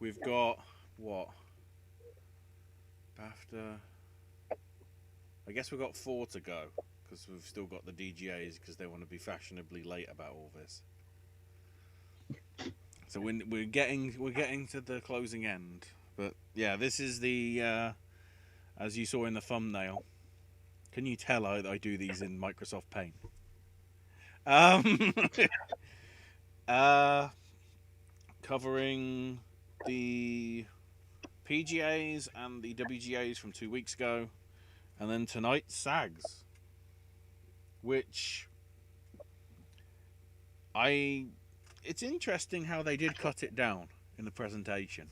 We've got what? BAFTA. I guess we've got 4 to go because we've still got the DGAs because they want to be fashionably late about all this. So we're getting to the closing end. But yeah, this is the as you saw in the thumbnail. Can you tell I do these in Microsoft Paint? Um, uh, Covering the PGAs and the WGAs from 2 weeks ago, and then tonight SAGs, which it's interesting how they did cut it down in the presentation,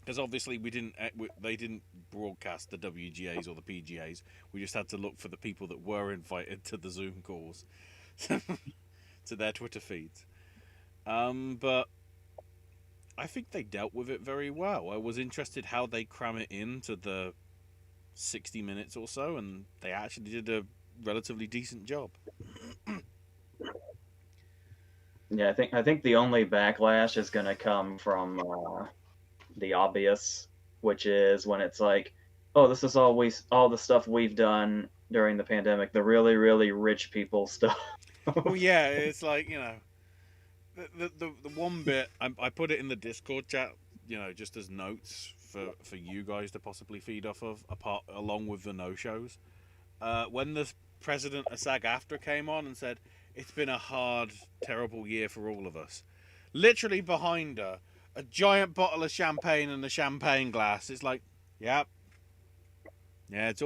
because obviously they didn't broadcast the WGAs or the PGAs. We just had to look for the people that were invited to the Zoom calls to their Twitter feeds. But I think they dealt with it very well. I was interested how they cram it into the 60 minutes or so, and they actually did a relatively decent job. Yeah, I think the only backlash is going to come from the obvious, which is when it's like, oh, this is all the stuff we've done during the pandemic, the really really rich people stuff. Well, yeah, it's like, the one bit I put it in the Discord chat, just as notes for you guys to possibly feed off of, apart along with the no shows. When the president of SAG-AFTRA came on and said it's been a hard, terrible year for all of us, literally behind her, a giant bottle of champagne and a champagne glass. It's like, yeah, yeah, it's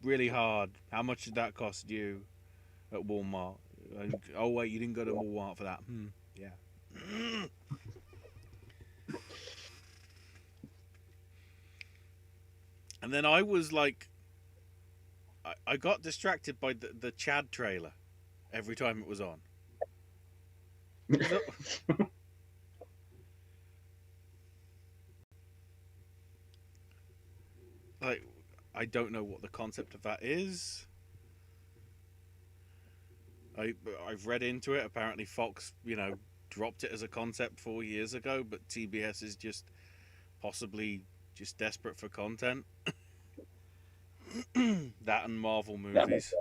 really hard. How much did that cost you at Walmart? Oh wait, you didn't go to Walmart for that. Yeah. And then I was like, I got distracted by the Chad trailer every time it was on. Like, I don't know what the concept of that is. I've read into it. Apparently, Fox, dropped it as a concept 4 years ago, but TBS is just possibly just desperate for content. That and Marvel That makes movies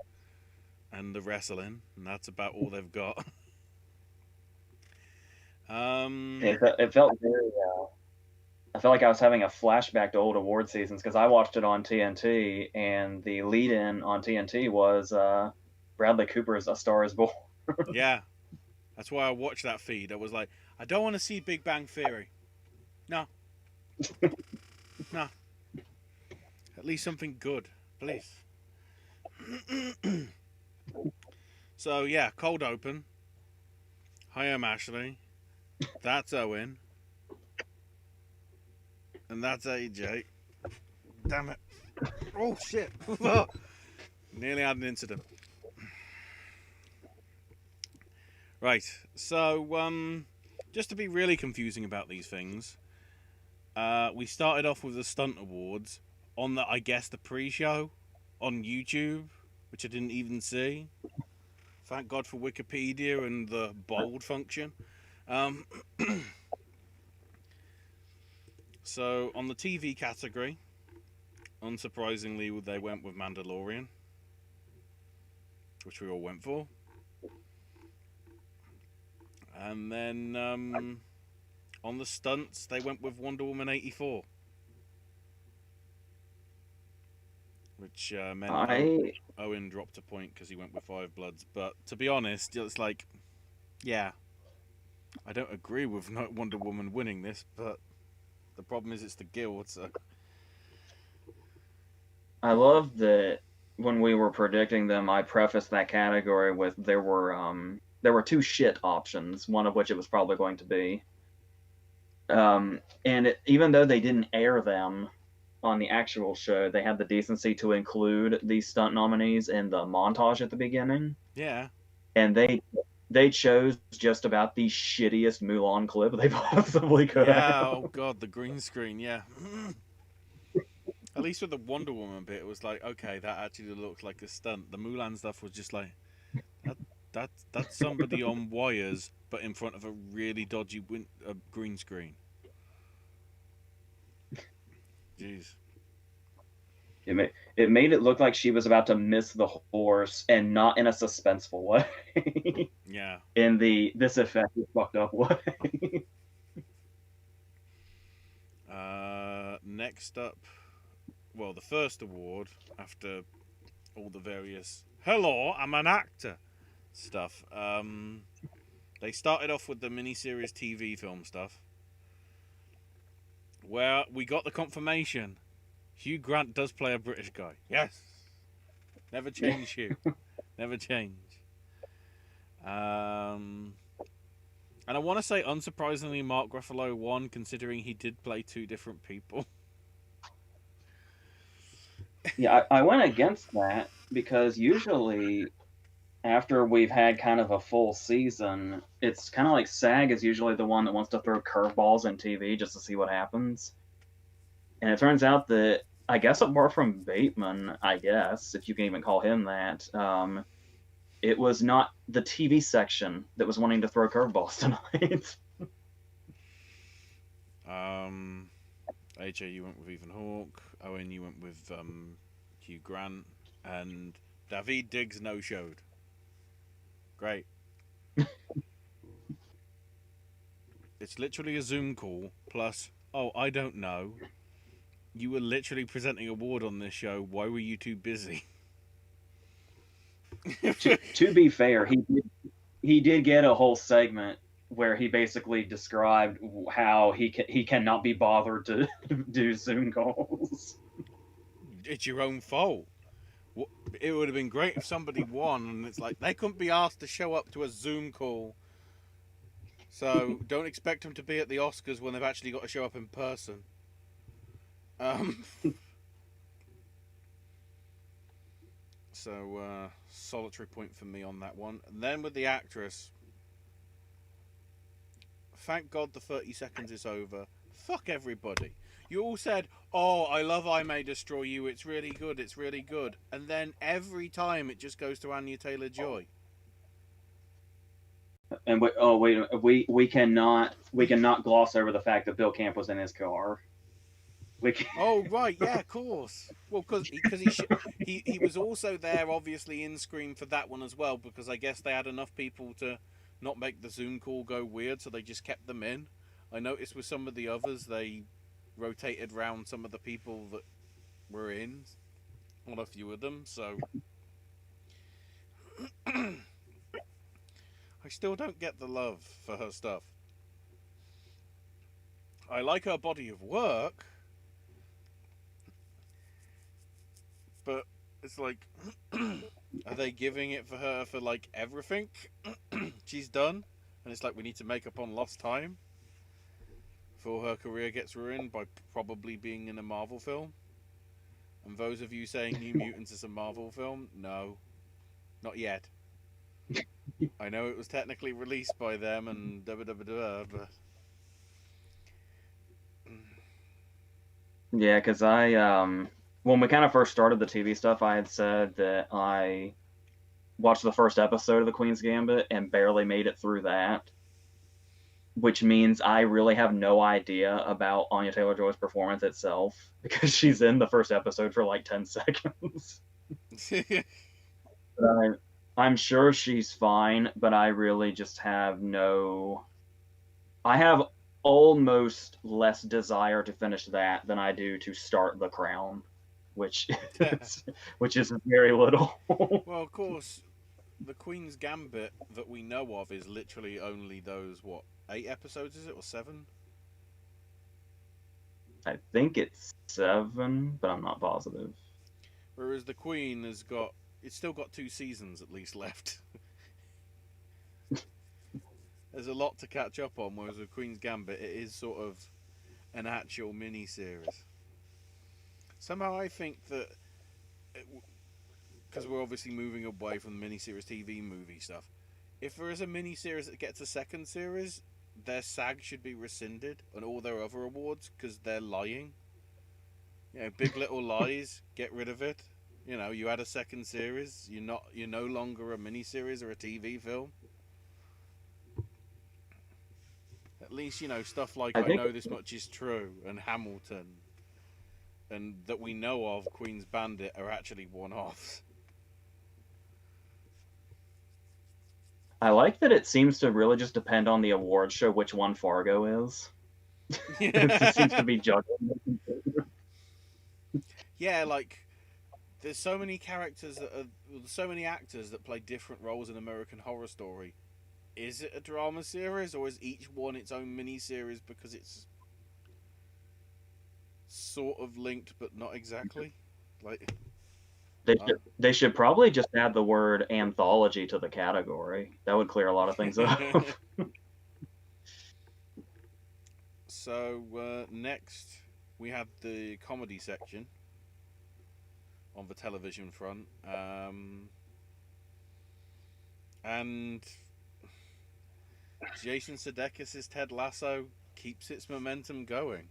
and the wrestling, and that's about all they've got. sense. It felt very. I felt like I was having a flashback to old award seasons because I watched it on TNT, and the lead-in on TNT was Bradley Cooper's "A Star Is Born." Yeah, that's why I watched that feed. I was like, I don't want to see Big Bang Theory. No, no. At least something good, please. So yeah, cold open. Hi, I'm Ashley. That's Owen, and that's AJ. Damn it! Oh shit! Nearly had an incident. Right. So just to be really confusing about these things, we started off with the Stunt Awards on I guess the pre-show on YouTube, which I didn't even see. Thank God for Wikipedia and the bold function. Um, so on the TV category, unsurprisingly, they went with Mandalorian, which we all went for. And then on the stunts, they went with Wonder Woman 84, which meant I Owen dropped a point because he went with Five Bloods. But to be honest, it's like, yeah, I don't agree with Wonder Woman winning this, but the problem is it's the Guild, so. I love that when we were predicting them, I prefaced that category with there were two shit options, one of which it was probably going to be. Even though they didn't air them on the actual show, they had the decency to include these stunt nominees in the montage at the beginning, Yeah. and they chose just about the shittiest Mulan clip they possibly could Yeah, have. oh god, the green screen, yeah. At least with the Wonder Woman bit, it was like, okay, that actually looks like a stunt. The Mulan stuff was just like, that, that's somebody on wires, but in front of a really dodgy green screen. Jeez. It made it look like she was about to miss the horse, and not in a suspenseful way. Yeah. In the this effect is fucked up way. Next up, well, the first award after all the various "Hello, I'm an actor" stuff. They started off with the miniseries TV film stuff, where we got the confirmation Hugh Grant does play a British guy. Yes, never change, Hugh. Never change. And I want to say, unsurprisingly, Mark Ruffalo won, considering he did play two different people. Yeah, I went against that because usually after we've had kind of a full season, it's kind of like SAG is usually the one that wants to throw curveballs in TV just to see what happens. And it turns out that, I guess apart from Bateman, I guess, if you can even call him that, it was not the TV section that was wanting to throw curveballs tonight. AJ, you went with Ethan Hawke. Owen, you went with Hugh Grant. And David Diggs no-showed. Great. It's literally a Zoom call, plus, oh, I don't know. You were literally presenting an award on this show. Why were you too busy? To be fair, he did get a whole segment where he basically described how he cannot be bothered to do Zoom calls. It's your own fault. It would have been great if somebody won, and it's like they couldn't be asked to show up to a Zoom call. So don't expect them to be at the Oscars when they've actually got to show up in person. So solitary point for me on that one. And then with the actress, thank God the 30 seconds is over. Fuck everybody. You all said, oh, I love I May Destroy You. It's really good. It's really good. And then every time it just goes to Anya Taylor-Joy. And we cannot gloss over the fact that Bill Camp was in his car. Oh right, yeah, of course. Well, because he was also there, obviously in Scream for that one as well. Because I guess they had enough people to not make the Zoom call go weird, so they just kept them in. I noticed with some of the others they rotated around some of the people that were in on a few of them. So I still don't get the love for her stuff. I like her body of work. But it's like, are they giving it for her for like everything she's done? And it's like we need to make up on lost time before her career gets ruined by probably being in a Marvel film. And those of you saying New Mutants is a Marvel film, no, not yet. I know it was technically released by them and but Yeah, because when we kind of first started the TV stuff, I had said that I watched the first episode of The Queen's Gambit and barely made it through that, which means I really have no idea about Anya Taylor-Joy's performance itself because she's in the first episode for like 10 seconds. But I'm sure she's fine, but I really just have no... I have almost less desire to finish that than I do to start The Crown, which is very little. Well, of course, the Queen's Gambit that we know of is literally only those, what, 8 episodes is it, or 7? I think it's 7, but I'm not positive. Whereas the Queen has got, it's still got 2 seasons at least left. There's a lot to catch up on, whereas with Queen's Gambit, it is sort of an actual mini-series. Somehow I think that, because we're obviously moving away from the mini-series TV movie stuff, if there is a mini-series that gets a second series, their SAG should be rescinded and all their other awards, because they're lying. You know, Big Little Lies, get rid of it. You know, you had a second series, you're no longer a mini-series or a TV film. At least, you know, stuff like I Know This Much Is True and Hamilton and that we know of, Queen's Bandit, are actually one-offs. I like that it seems to really just depend on the award show which one Fargo is. It just seems to be juggling. Yeah, like there's so many characters so many actors that play different roles in American Horror Story. Is it a drama series, or is each one its own mini series because it's sort of linked but not exactly? Like, They should probably just add the word anthology to the category. That would clear a lot of things up. So next we have the comedy section on the television front, and Jason Sudeikis' Ted Lasso keeps its momentum going.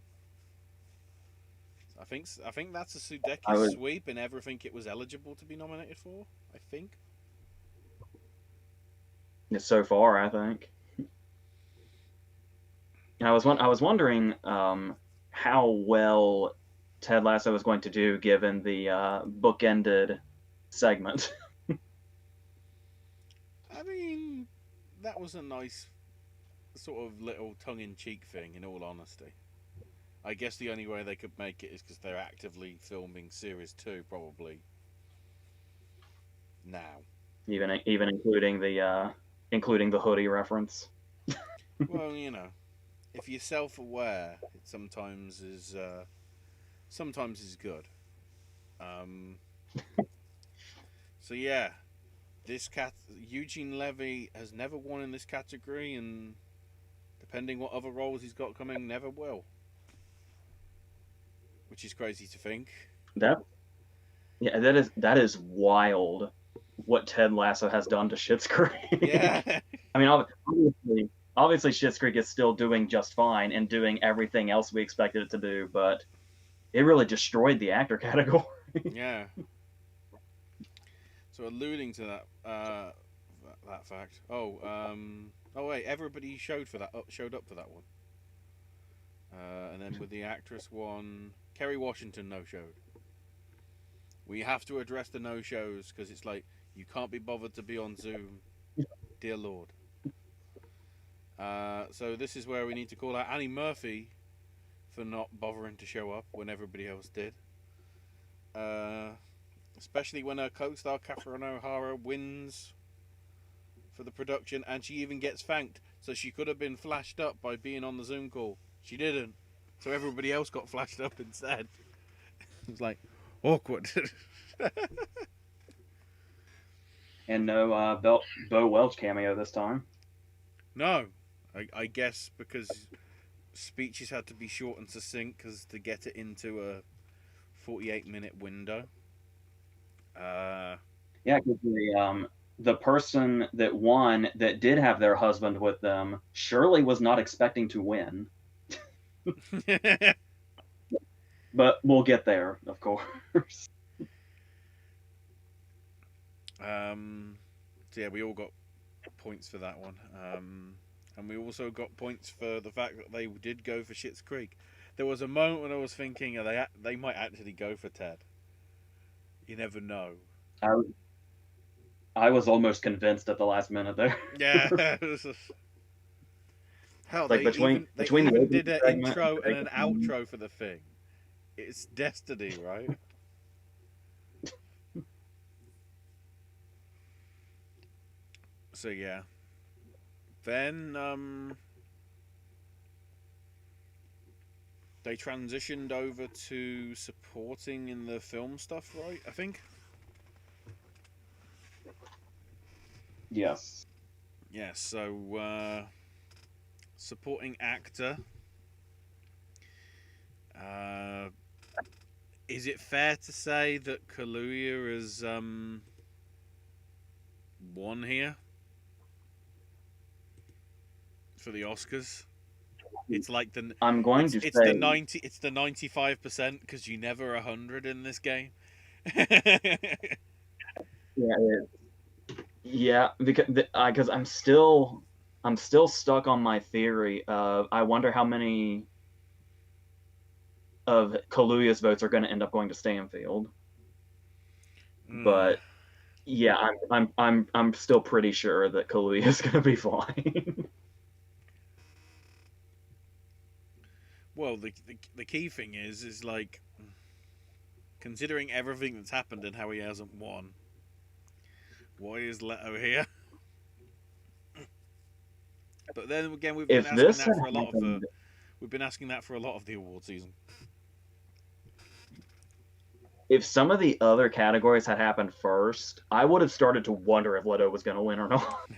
I think that's a Sudeikis sweep in everything it was eligible to be nominated for. I think. So far, I think. I was wondering how well Ted Lasso was going to do given the bookended segment. I mean, that was a nice sort of little tongue-in-cheek thing, in all honesty. I guess the only way they could make it is because they're actively filming Series 2, probably, now. Even including the hoodie reference. Well, you know, if you're self-aware, it sometimes is good. So yeah, Eugene Levy has never won in this category, and depending what other roles he's got coming, never will. Which is crazy to think. That is wild. What Ted Lasso has done to Schitt's Creek. Yeah. I mean, obviously Schitt's Creek is still doing just fine and doing everything else we expected it to do, but it really destroyed the actor category. Yeah. So alluding to that fact. Oh wait, everybody showed up for that one. And then with the actress one, Kerry Washington no-showed. We have to address the no-shows because it's like you can't be bothered to be on Zoom. Dear Lord. So this is where we need to call out Annie Murphy for not bothering to show up when everybody else did. Especially when her co-star Catherine O'Hara wins for the production, and she even gets thanked. So she could have been flashed up by being on the Zoom call. She didn't. So everybody else got flashed up instead. It was like awkward. And no Bo Welch cameo this time. No, I guess because speeches had to be short and succinct because to get it into a 48-minute window. Yeah, because the person that won that did have their husband with them surely was not expecting to win. But we'll get there, of course. So yeah, we all got points for that one. And we also got points for the fact that they did go for Schitt's Creek. There was a moment when I was thinking they might actually go for Ted. You never know. I was almost convinced at the last minute there. Yeah. Hell, like they even did an intro and an outro for the thing. It's destiny, right? So yeah. Then they transitioned over to supporting in the film stuff, right? I think. Yes. Yeah, so supporting actor. Is it fair to say that Kaluuya has won here for the Oscars? It's like the I'm going to say it's the 95% because you never 100 in this game. Yeah, because I'm still stuck on my theory of I wonder how many of Kaluuya's votes are going to end up going to Stanfield. Mm. But yeah, I'm still pretty sure that Kaluuya is going to be flying. Well, the key thing is like, considering everything that's happened and how he hasn't won, why is Leto here? But then again, we've been If asking this that had for a lot of the happened, we've been asking that for a lot of the award season. if some of the other categories had happened first, I would have started to wonder if Leto was going to win or not.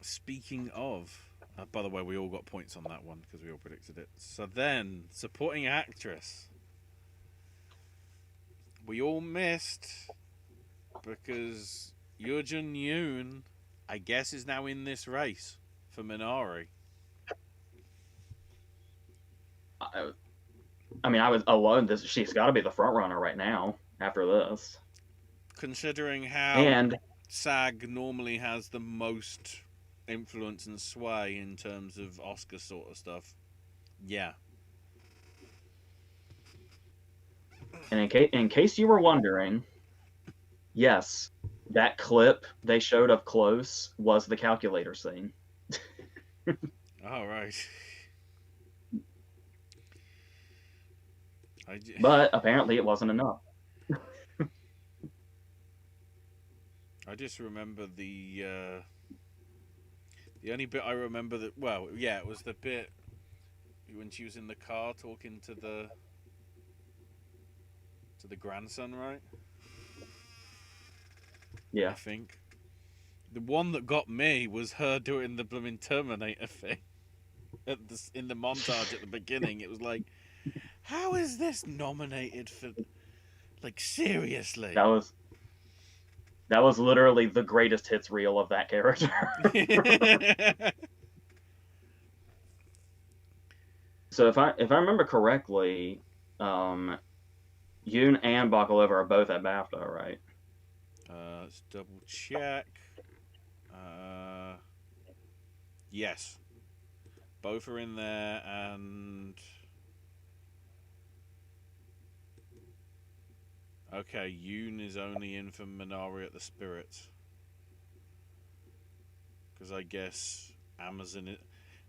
Speaking of, by the way, we all got points on that one because we all predicted it. So then, supporting actress, we all missed because Yeo-jun Yoon, I guess, is now in this race for Minari. I mean, I was alone. She's got to be the front runner right now after this. Considering how And SAG normally has the most influence and sway in terms of Oscar sort of stuff, yeah. And in case you were wondering, yes, that clip they showed up close was the calculator scene. All right. But apparently it wasn't enough. I just remember the only bit I remember that, well, yeah, it was the bit when she was in the car talking to the grandson, right? Yeah. I think the one that got me was her doing the blooming Terminator thing in the montage at the beginning. It was like, how is this nominated for? Like, seriously. That was literally the greatest hits reel of that character. So if I remember correctly, Yoon and Bakalova are both at BAFTA, right? Let's double check. Yes, both are in there, and okay, Yoon is only in for Minari at the Spirits, because I guess Amazon.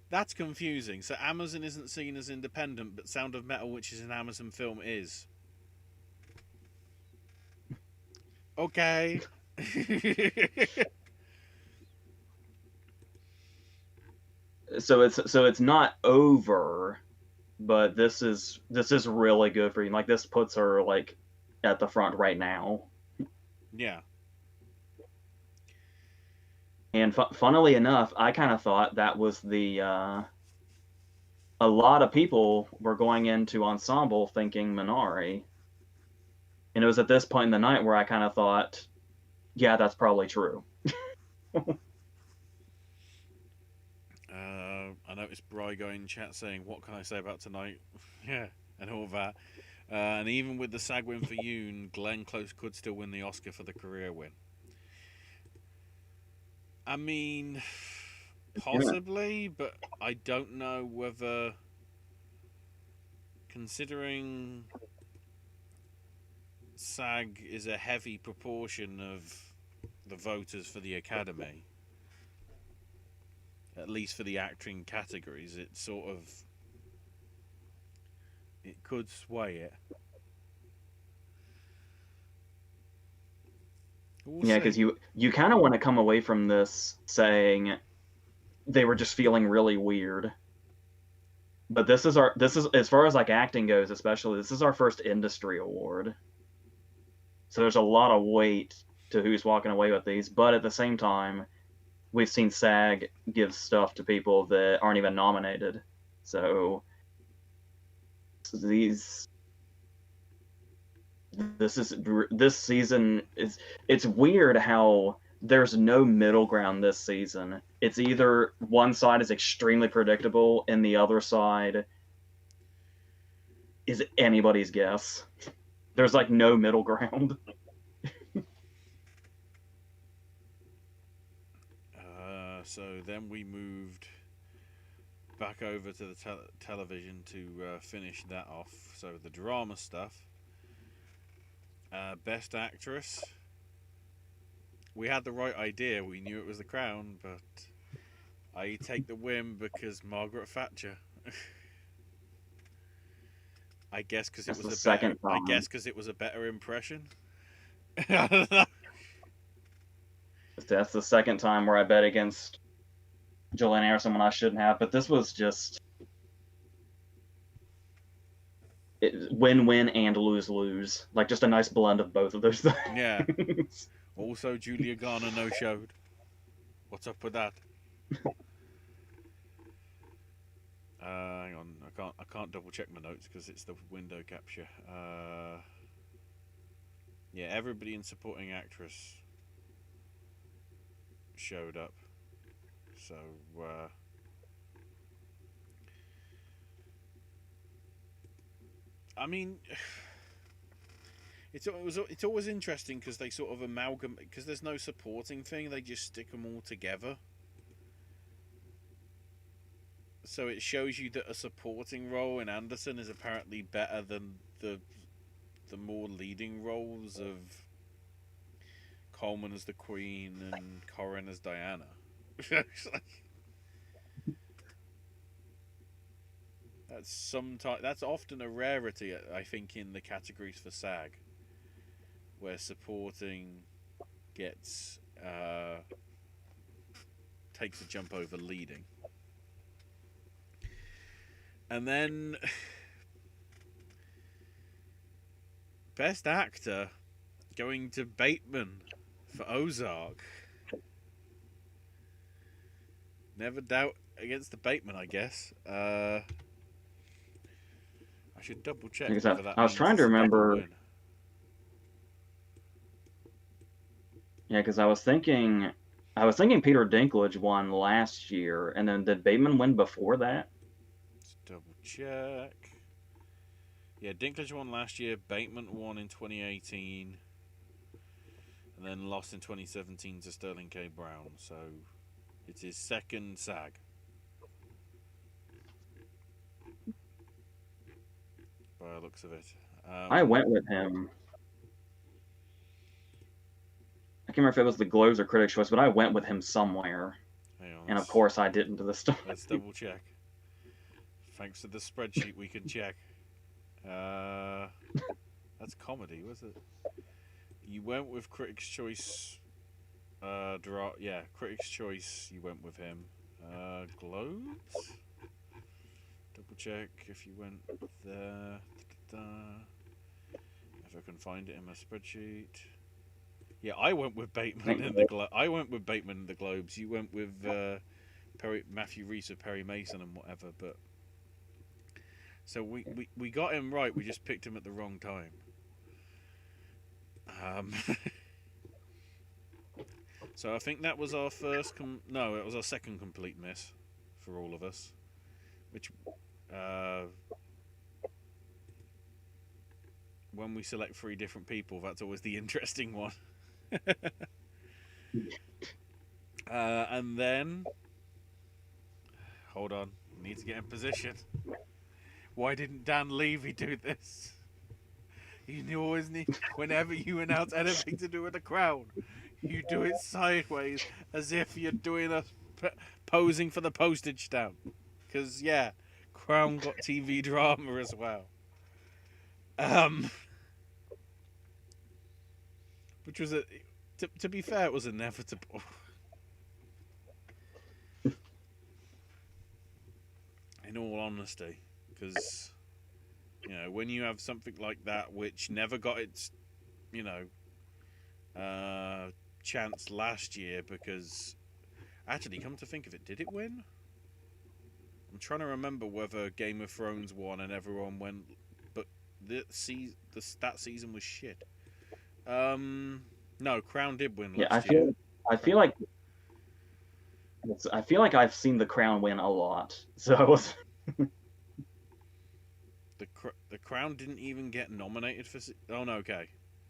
That's confusing. So Amazon isn't seen as independent, but Sound of Metal, which is an Amazon film, is. Okay. So it's not over, but this is really good for you. Like, this puts her like at the front right now. Yeah. And funnily enough, I kind of thought that was the a lot of people were going into ensemble thinking Minari, and it was at this point in the night where I kind of thought, yeah, that's probably true. I noticed Bry going in chat saying, "What can I say about tonight?" Yeah, and all that. And even with the SAG win for Yoon, Glenn Close could still win the Oscar for the career win. I mean, possibly, but I don't know whether, considering SAG is a heavy proportion of the voters for the Academy, at least for the acting categories, it could sway it. Yeah, because you kind of want to come away from this saying they were just feeling really weird. But this is as far as like acting goes, especially, this is our first industry award. So there's a lot of weight to who's walking away with these. But at the same time, we've seen SAG give stuff to people that aren't even nominated. So this season it's weird how there's no middle ground this season. It's either one side is extremely predictable and the other side is anybody's guess. There's like no middle ground. So then we moved back over to the television to finish that off. So the drama stuff. Best actress. We had the right idea. We knew it was The Crown, but I take the win because Margaret Thatcher. I guess because it was a better. I guess because it was a better impression. I don't know. That's the second time where I bet against Gillian Anderson when I shouldn't have. But this was just win-win and lose-lose. Like just a nice blend of both of those things. Yeah. Also, Julia Garner no-showed. What's up with that? Hang on, I can't double check my notes because it's the window capture. Yeah, everybody in supporting actress showed up. So I mean, it's always interesting because they sort of amalgamate, because there's no supporting thing, they just stick them all together. So it shows you that a supporting role in Anderson is apparently better than the more leading roles of Coleman as the Queen and Corrin as Diana. That's often a rarity, I think, in the categories for SAG, where supporting gets takes a jump over leading. And then Best Actor going to Bateman for Ozark. Never doubt against the Bateman, I guess. I should double check whether that I was trying to remember. Yeah, because I was thinking Peter Dinklage won last year, and then did Bateman win before that? Let's double check. Yeah, Dinklage won last year. Bateman won in 2018, and then lost in 2017 to Sterling K. Brown. So it's his second SAG. By the looks of it. I went with him. I can't remember if it was the Globes or Critics' Choice, but I went with him somewhere. And of course I didn't to this time. Let's double check. Thanks to the spreadsheet we can check. That's comedy, was it? You went with Critics' Choice. Critics' Choice, you went with him. Globes? Double check if you went there. If I can find it in my spreadsheet. Yeah, I went with Bateman in the Globes. You went with Matthew Rhys of Perry Mason and whatever. But so we got him right. We just picked him at the wrong time. So I think that was our first. It was our second complete miss for all of us. Which, when we select three different people, that's always the interesting one. And then, hold on, need to get in position. Why didn't Dan Levy do this? You always need, whenever you announce anything to do with the Crown, you do it sideways as if you're doing posing for the postage stamp. Because yeah, Crown got TV drama as well. Which was to be fair, it was inevitable. In all honesty, because when you have something like that which never got its chance last year, because actually, come to think of it, did it win? I'm trying to remember whether Game of Thrones won and everyone went, but that season was shit. No, Crown did win last year. I feel like I've seen the Crown win a lot. So the Crown didn't even get nominated for. Oh no, okay.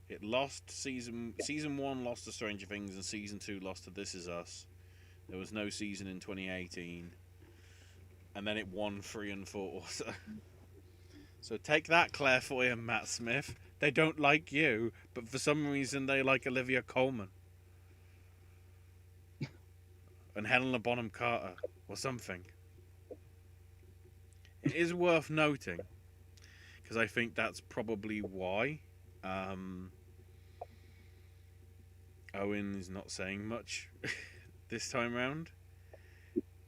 It lost season 1 lost to Stranger Things and season 2 lost to This Is Us. There was no season in 2018. and then it won 3 and 4. So take that, Claire Foy and Matt Smith. They don't like you, but for some reason they like Olivia Colman and Helena Bonham Carter or something. It is worth noting, because I think that's probably why Owen is not saying much this time round.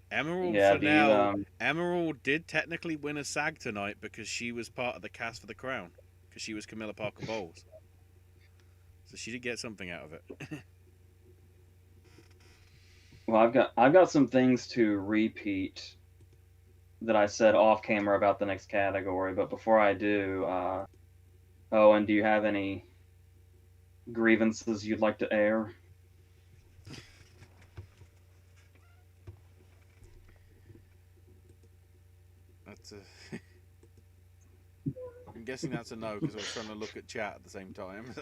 Emerald Yeah, Fennell. Emerald did technically win a SAG tonight because she was part of the cast for The Crown, because she was Camilla Parker Bowles. So she did get something out of it. well, I've got some things to repeat that I said off camera about the next category, but before I do, Owen, do you have any grievances you'd like to air? That's a... I'm guessing that's a no because I was trying to look at chat at the same time.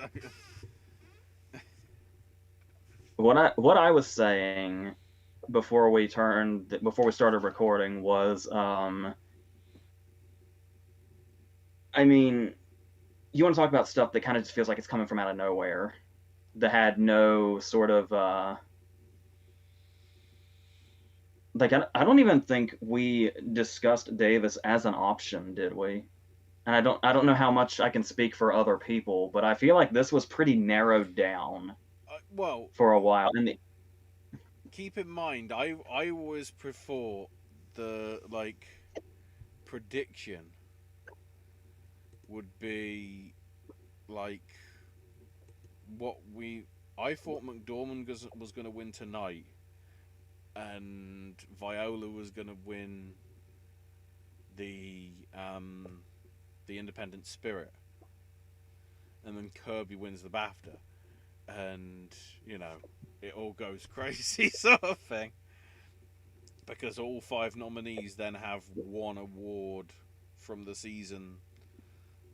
What I was saying before we started recording was, I mean, you want to talk about stuff that kind of just feels like it's coming from out of nowhere, that had no sort of like I don't even think we discussed Davis as an option, did we? And I don't know how much I can speak for other people, but I feel like this was pretty narrowed down. Well, for a while, and keep in mind, I always prefer the prediction would be like what I thought McDormand was going to win tonight, and Viola was going to win the Independent Spirit, and then Kirby wins the BAFTA, and it all goes crazy sort of thing, because all 5 nominees then have one award from the season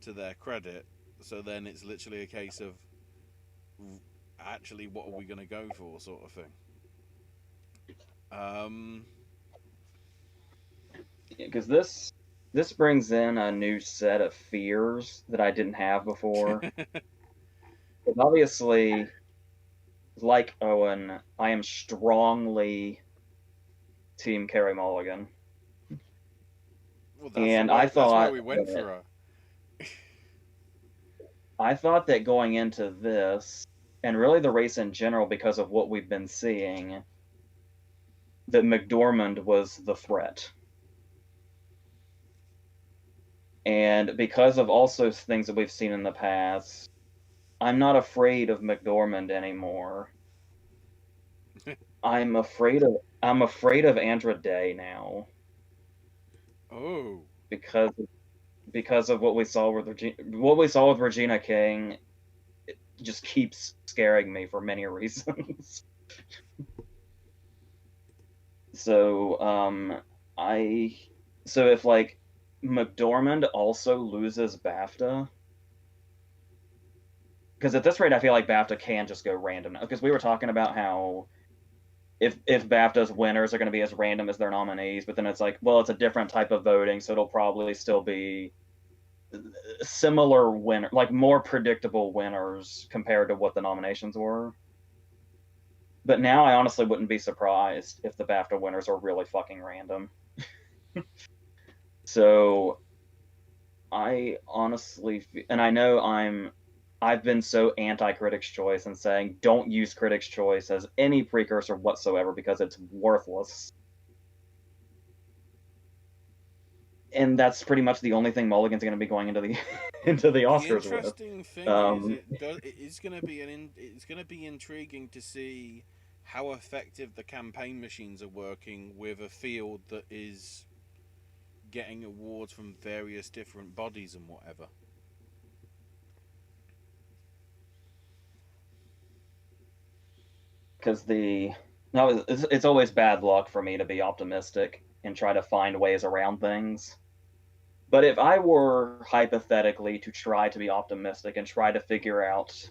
to their credit. So then it's literally a case of actually what are we going to go for sort of thing. Because this brings in a new set of fears that I didn't have before. Obviously, like Owen, I am strongly Team Carey Mulligan. Well, that's where we went for her. I thought that going into this, and really the race in general, because of what we've been seeing, that McDormand was the threat. And because of also things that we've seen in the past, I'm not afraid of McDormand anymore. I'm afraid of Andra Day now. Oh. Because of what we saw with Regina King, it just keeps scaring me for many reasons. So if like McDormand also loses BAFTA, because at this rate I feel like BAFTA can just go random, because we were talking about how if BAFTA's winners are going to be as random as their nominees, but then it's like, well, it's a different type of voting, so it'll probably still be similar winner, like more predictable winners compared to what the nominations were. But now I honestly wouldn't be surprised if the BAFTA winners are really fucking random. So I honestly, and I know I've been so anti-Critics' Choice and saying don't use Critics' Choice as any precursor whatsoever because it's worthless. And that's pretty much the only thing Mulligan's going to be going into the Oscars with. The interesting thing is it's going to be intriguing to see how effective the campaign machines are working with a field that is getting awards from various different bodies and whatever. Because it's always bad luck for me to be optimistic and try to find ways around things. But if I were hypothetically to try to be optimistic and try to figure out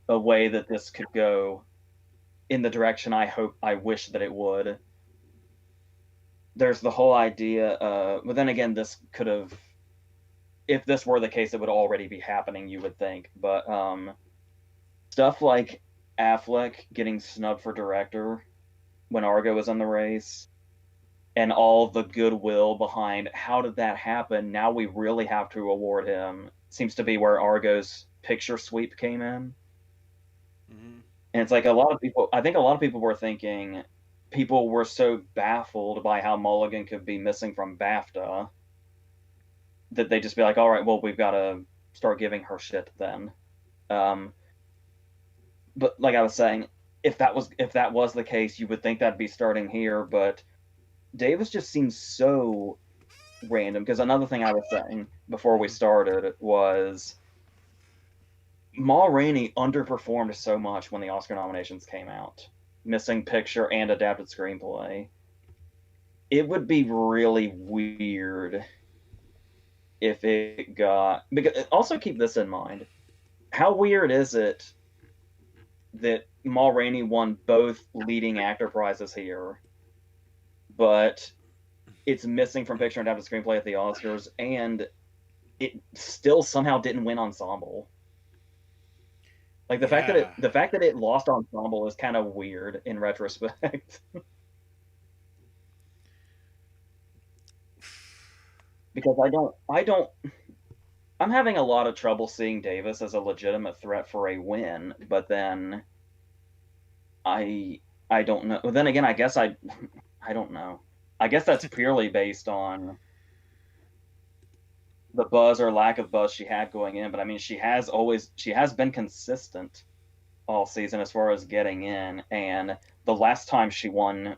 a way that this could go in the direction I wish that it would, there's the whole idea. But then again, this could have, if this were the case, it would already be happening, you would think. But stuff like Affleck getting snubbed for director when Argo was in the race, and all the goodwill behind how did that happen? Now we really have to award him. Seems to be where Argo's picture sweep came in. Mm-hmm. And it's like a lot of people, I think a lot of people were thinking, people were so baffled by how Mulligan could be missing from BAFTA that they just be like, all right, well, we've got to start giving her shit then. Um, but like I was saying, if that was the case, you would think that'd be starting here. But Davis just seems so random. Because another thing I was saying before we started was Ma Rainey underperformed so much when the Oscar nominations came out, missing picture and adapted screenplay. It would be really weird if it got, because also keep this in mind. How weird is it that Ma Rainey won both leading actor prizes here, but it's missing from picture and adapted screenplay at the Oscars, and it still somehow didn't win ensemble. Like the fact that it lost ensemble is kind of weird in retrospect. Because I'm having a lot of trouble seeing Davis as a legitimate threat for a win, but then I don't know. Then again, I don't know. I guess that's purely based on the buzz or lack of buzz she had going in, but I mean she has been consistent all season as far as getting in, and the last time she won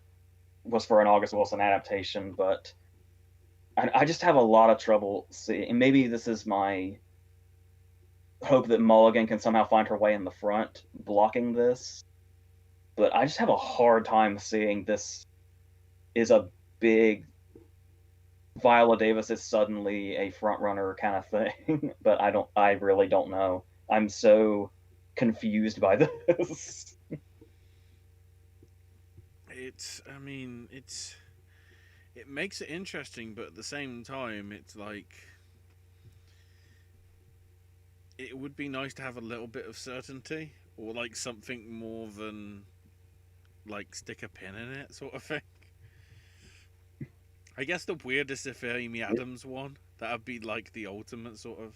was for an August Wilson adaptation, but I just have a lot of trouble seeing, and maybe this is my hope that Mulligan can somehow find her way in the front blocking this, but I just have a hard time seeing this is a big Viola Davis is suddenly a front runner kind of thing. But I really don't know. I'm so confused by this. I mean, it makes it interesting, but at the same time, it's like it would be nice to have a little bit of certainty, or like something more than like stick a pin in it sort of thing. I guess the weirdest if Amy Adams won. That would be like the ultimate sort of.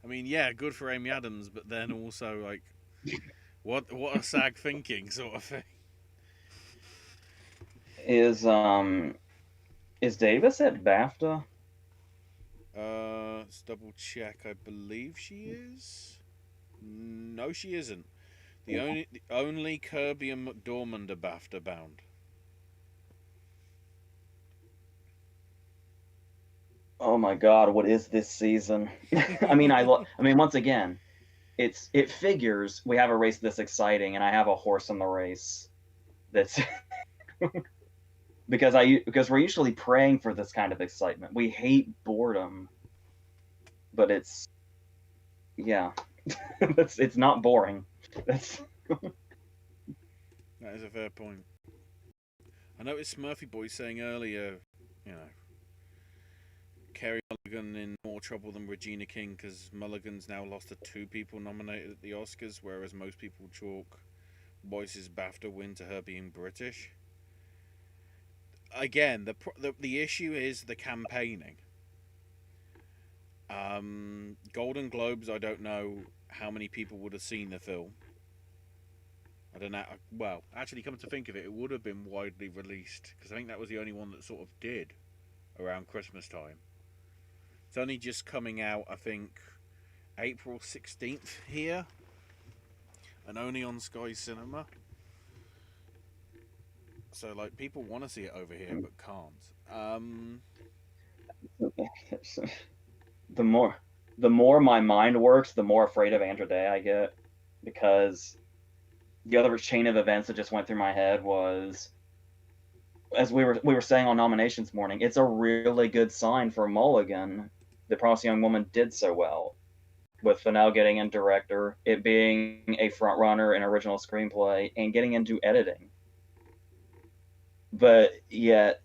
I mean, yeah, good for Amy Adams, but then also like, what are SAG thinking, sort of thing. Is Davis at BAFTA? Let's double check. I believe she is. No, she isn't. The only Kirby and McDormand are BAFTA bound. Oh my God, what is this season? I mean, once again, it figures we have a race this exciting, and I have a horse in the race. That's because we're usually praying for this kind of excitement. We hate boredom, but it's it's not boring. That's That is a fair point. I noticed Smurfy Boy saying earlier, you know, Kerry Mulligan in more trouble than Regina King because Mulligan's now lost to two people nominated at the Oscars, whereas most people chalk Boyce's BAFTA win to her being British. Again, the issue is the campaigning. Golden Globes, I don't know how many people would have seen the film. I don't know. Well, actually, come to think of it, it would have been widely released because I think that was the only one that sort of did around Christmas time. It's only just coming out, I think, April 16th here, and only on Sky Cinema. So, like, people want to see it over here but can't. the more my mind works, the more afraid of Andra Day I get, because the other chain of events that just went through my head was, as we were saying on nominations morning, it's a really good sign for Mulligan. The Promising Young Woman did so well, with Fennell getting in director, it being a front runner in original screenplay, and getting into editing. But yet,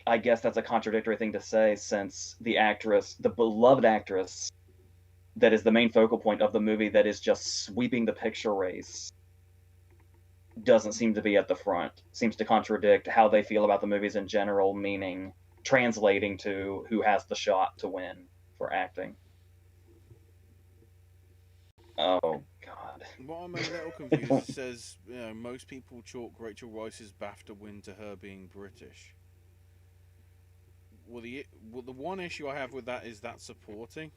I guess that's a contradictory thing to say, since the actress, the beloved actress that is the main focal point of the movie, that is just sweeping the picture race, doesn't seem to be at the front. Seems to contradict how they feel about the movies in general, meaning translating to who has the shot to win for acting. Oh God. What I'm a little confused, it says, you know, most people chalk Rachel Weisz's BAFTA win to her being British. Well, the one issue I have with that is that supporting.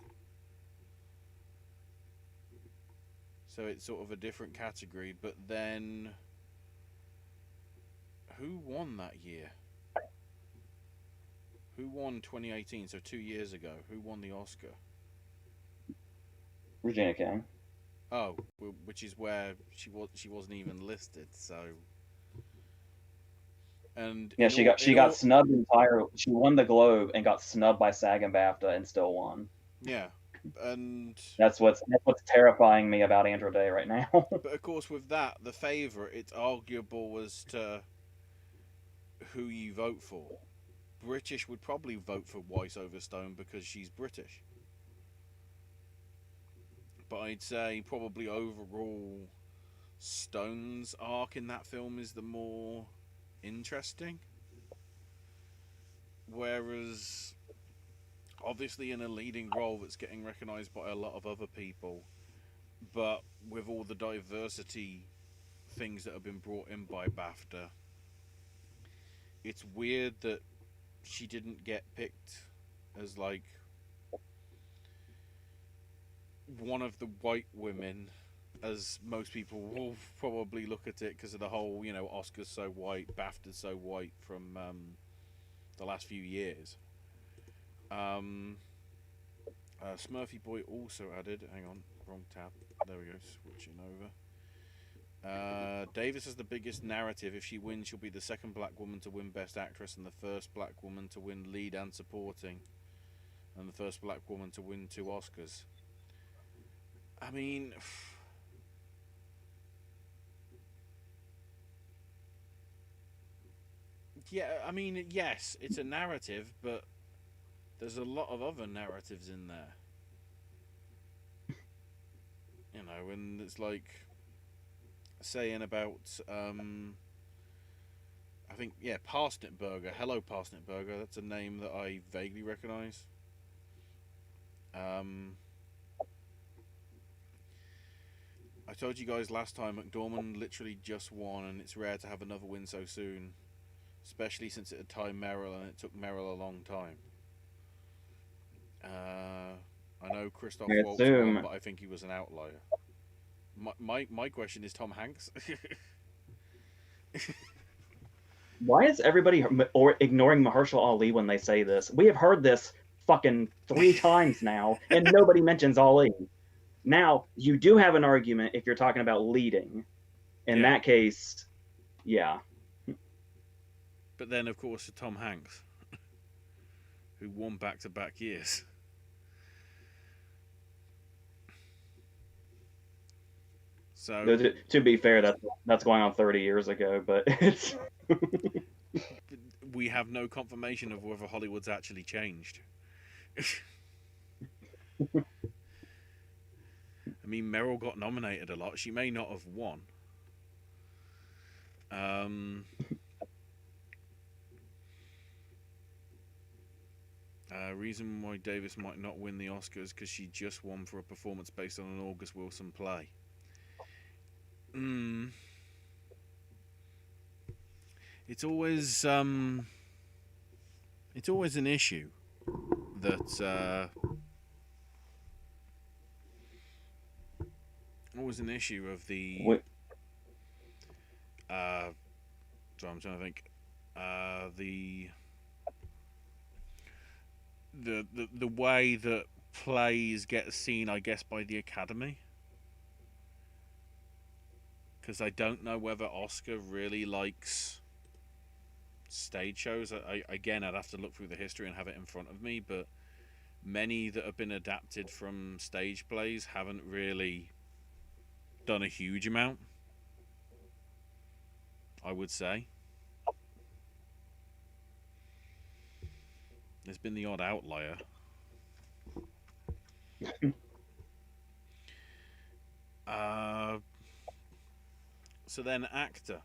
So it's sort of a different category, but then who won that year? Who won 2018? So 2 years ago, who won the Oscar? Regina King. Oh, which is where she wasn't even listed. So, and Yeah, she got snubbed entirely. She won the Globe and got snubbed by SAG and BAFTA and still won. Yeah, and that's what's terrifying me about Andra Day right now. But of course, with that, the favourite, it's arguable as to who you vote for. British would probably vote for Weisz over Stone because she's British. But I'd say probably overall, Stone's arc in that film is the more interesting. Whereas, obviously, in a leading role that's getting recognised by a lot of other people, but with all the diversity things that have been brought in by BAFTA, it's weird that she didn't get picked as like one of the white women, as most people will probably look at it because of the whole, you know, Oscar's so white, BAFTA's so white from the last few years. Smurfy Boy also added, hang on, wrong tab, there we go, switching over. Davis has the biggest narrative. If she wins, she'll be the second black woman to win Best Actress and the first black woman to win Lead and Supporting, and the first black woman to win 2 Oscars. I mean, yeah, I mean, yes, it's a narrative, but there's a lot of other narratives in there. You know, and it's like saying about, I think, yeah, Parsnip Burger. Hello, Parsnip Burger. That's a name that I vaguely recognise. I told you guys last time, McDormand literally just won, and it's rare to have another win so soon, especially since it had tied Merrill, and it took Merrill a long time. I know Christoph Waltz won, but I think he was an outlier. My question is Tom Hanks. Why is everybody ignoring Mahershala Ali when they say this? We have heard this fucking 3 times now, and nobody mentions Ali. Now, you do have an argument if you're talking about leading. In that case, yeah. But then, of course, Tom Hanks, who won back-to-back years. So, to be fair, that's going on 30 years ago, but it's... we have no confirmation of whether Hollywood's actually changed. I mean, Meryl got nominated a lot. She may not have won. Reason why Davis might not win the Oscars because she just won for a performance based on an August Wilson play. It's always an issue that always an issue of the so I'm trying to think the way that plays get seen, I guess, by the Academy. Because I don't know whether Oscar really likes stage shows. I'd have to look through the history and have it in front of me, but many that have been adapted from stage plays haven't really done a huge amount, I would say. There's been the odd outlier. uh, so then actor,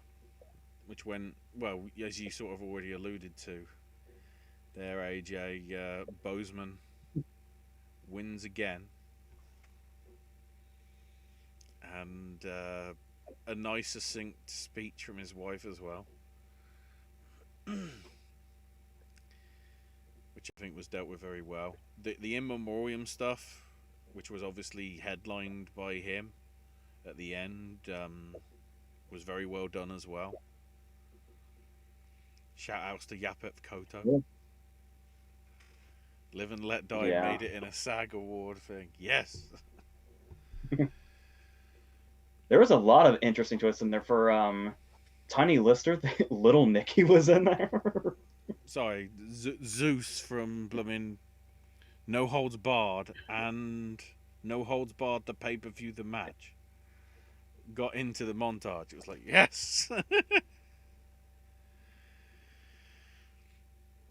which went well, as you sort of already alluded to. There, AJ Bozeman wins again, and a nice succinct speech from his wife as well, which I think was dealt with very well. The in memoriam stuff, which was obviously headlined by him at the end, was very well done as well. Shout outs to Yapet Koto. Yeah. Live and Let Die Yeah. made it in a SAG award thing. Yes. There was a lot of interesting twists in there for Tiny Lister. Little Nicky was in there. Sorry, Zeus from Bloomin' No Holds Barred and No Holds Barred the pay-per-view the match got into the montage. It was like, yes.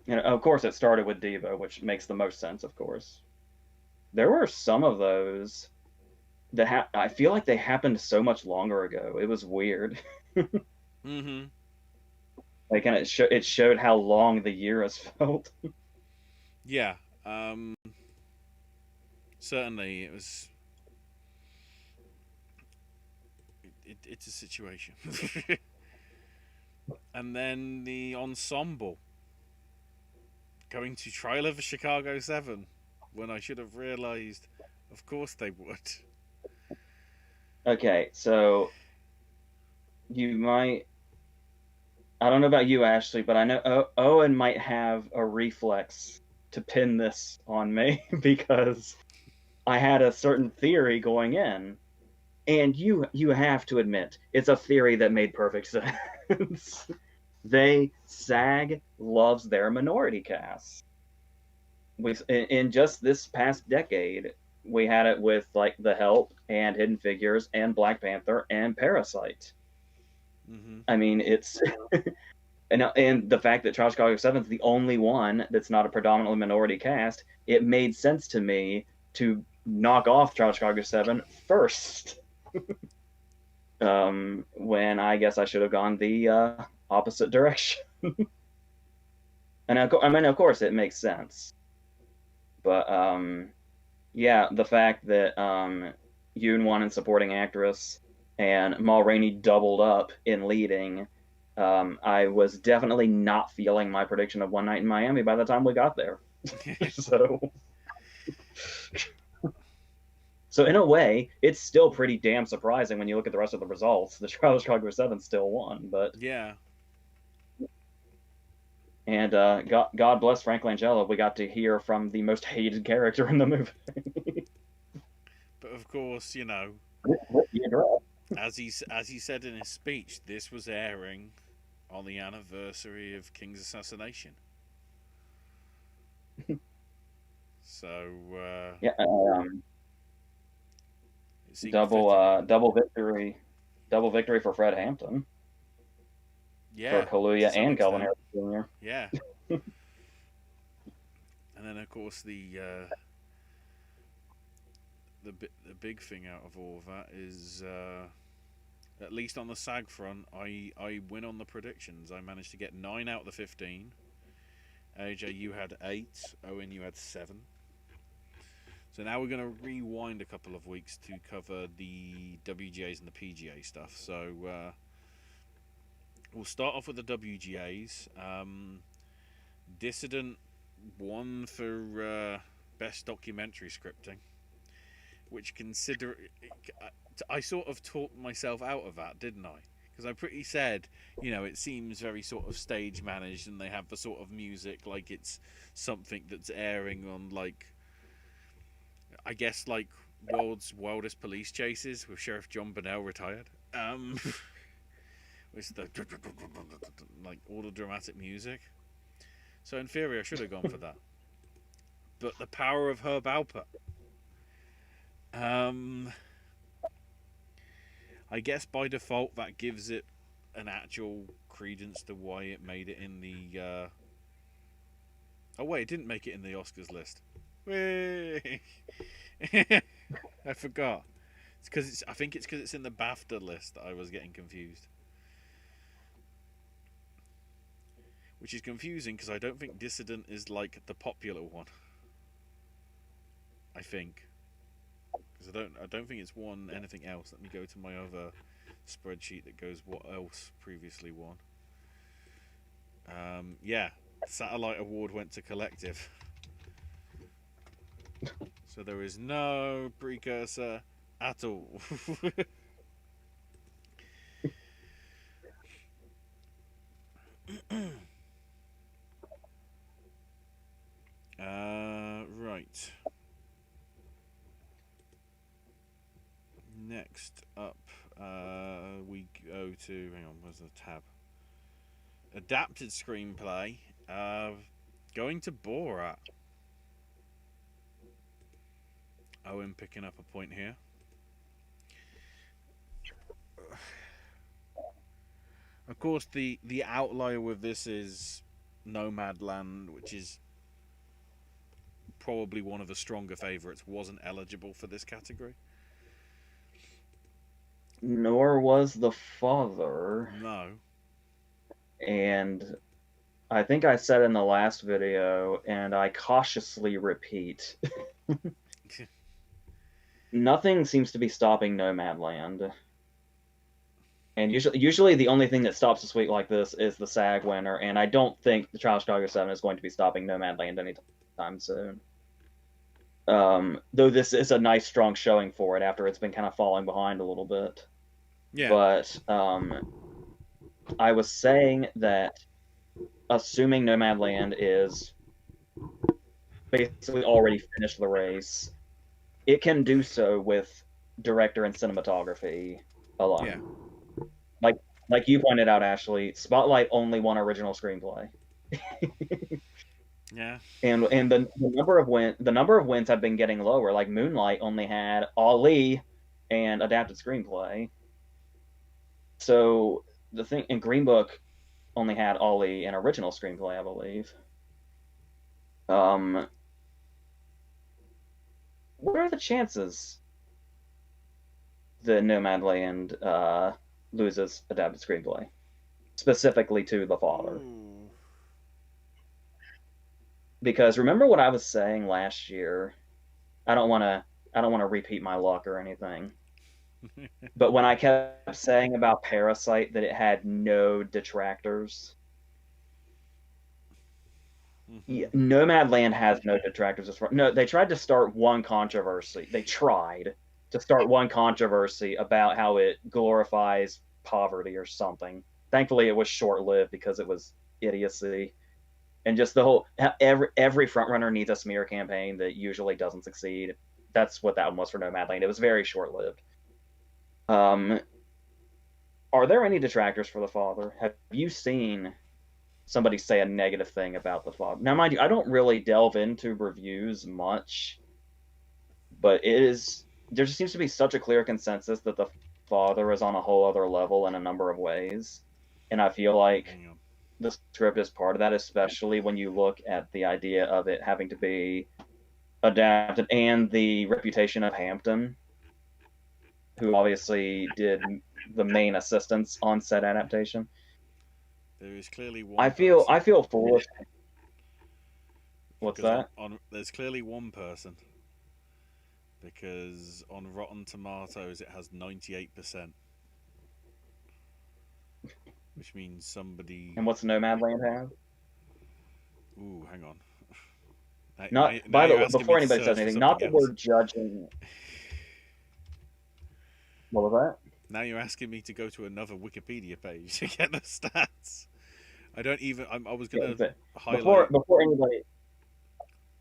And of course, it started with Devo, which makes the most sense, of course. There were some of those that I feel like they happened so much longer ago. It was weird. Mm-hmm. Like, and it showed how long the year has felt. Yeah. Certainly, it was. It's a situation. And then the ensemble going to Trial of the Chicago 7 when I should have realised, of course they would. Okay, so you might. I don't know about you, Ashley, but I know Owen might have a reflex to pin this on me because I had a certain theory going in, and you have to admit it's a theory that made perfect sense. SAG loves their minority cast. In just this past decade, we had it with like The Help and Hidden Figures and Black Panther and Parasite. Mm-hmm. I mean, it's and the fact that Trial Chicago 7 is the only one that's not a predominantly minority cast, it made sense to me to knock off Trial Chicago 7 first. When I guess I should have gone the opposite direction. And I mean, of course, it makes sense. But yeah, the fact that Yoon won in supporting actress and Ma Rainey doubled up in leading, I was definitely not feeling my prediction of One Night in Miami by the time we got there. So in a way, it's still pretty damn surprising when you look at the rest of the results. The Trial of Chicago 7 still won, but yeah. And God bless Frank Langella, we got to hear from the most hated character in the movie. But of course, you know, as he said in his speech, this was airing on the anniversary of King's assassination. So yeah, double victory for Fred Hampton. Yeah, for Kaluuya and Calvin Harris Jr. Yeah. And then, of course, the big thing out of all of that is, at least on the SAG front, I win on the predictions. I managed to get 9 out of the 15. AJ, you had 8. Owen, you had 7. So now we're going to rewind a couple of weeks to cover the WGAs and the PGA stuff. So we'll start off with the WGAs. Dissident won for best documentary scripting, which I sort of talked myself out of that, didn't I? Because I pretty said, you know, it seems very sort of stage managed, and they have the sort of music like it's something that's airing on, like, I guess, like World's Wildest Police Chases with Sheriff John Bonnell retired. With the like all the dramatic music. So in theory, I should have gone for that. But the power of Herb Alpert. I guess by default that gives it an actual credence to why it made it in the Oh wait, it didn't make it in the Oscars list. Whee! I forgot. It's because it's. I think it's because it's in the BAFTA list that I was getting confused. Which is confusing because I don't think Dissident is like the popular one. I think because I don't think it's won anything else. Let me go to my other spreadsheet that goes what else previously won. Yeah, Satellite Award went to Collective. So there is no precursor at all. Right. Next up, we go to. Hang on, where's the tab? Adapted screenplay. Going to Borat. Owen picking up a point here. Of course, the outlier with this is Nomadland, which is probably one of the stronger favourites. Wasn't eligible for this category. Nor was The Father. No. And I think I said in the last video, and I cautiously repeat, nothing seems to be stopping Nomadland. And usually the only thing that stops a suite like this is the SAG winner, and I don't think the Trial of Chicago 7 is going to be stopping Nomadland anytime soon. Though this is a nice, strong showing for it after it's been kind of falling behind a little bit. Yeah. But I was saying that assuming Nomadland is basically already finished the race, it can do so with director and cinematography alone. Yeah. Like you pointed out, Ashley, Spotlight only won original screenplay. Yeah. And the number of wins have been getting lower. Like Moonlight only had Ali and adapted screenplay. So the thing in Green Book only had Ali and original screenplay, I believe. What are the chances that Nomadland loses adapted screenplay, specifically to The Father? Ooh. Because remember what I was saying last year. I don't want to repeat my luck or anything. But when I kept saying about Parasite that it had no detractors, Nomadland has no detractors as far. No, they tried to start one controversy. They tried to start one controversy about how it glorifies poverty or something. Thankfully, it was short-lived because it was idiocy. And just the whole every frontrunner needs a smear campaign that usually doesn't succeed. That's what that one was for Nomadland. It was very short-lived. Are there any detractors for The Father? Have you seen somebody say a negative thing about The Father? Now, mind you, I don't really delve into reviews much, but there just seems to be such a clear consensus that The Father is on a whole other level in a number of ways. And I feel like the script is part of that, especially when you look at the idea of it having to be adapted and the reputation of Hampton, who obviously did the main assistance on said adaptation. There is clearly one. I feel foolish. What's that? There's clearly one person, because on Rotten Tomatoes it has 98%, which means somebody. And what's Nomadland have? Ooh, hang on. By the way, before anybody says anything, not that we're judging. What was that? Now you're asking me to go to another Wikipedia page to get the stats. I don't even. I was going to highlight before anybody.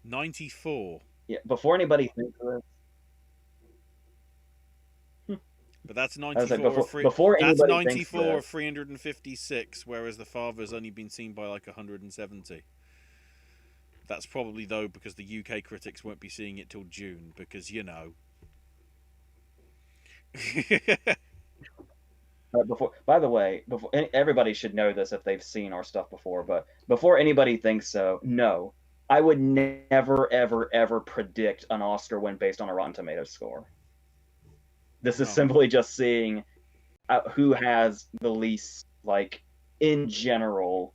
94. Yeah, before anybody thinks of it. But that's 94. That's 94 of 356, whereas The Father's only been seen by like 170. That's probably though because the UK critics won't be seeing it till June because By the way, everybody should know this if they've seen our stuff before. But before anybody thinks so, no, I would never, ever, ever predict an Oscar win based on a Rotten Tomatoes score. This is No. simply just seeing who has the least, like, in general,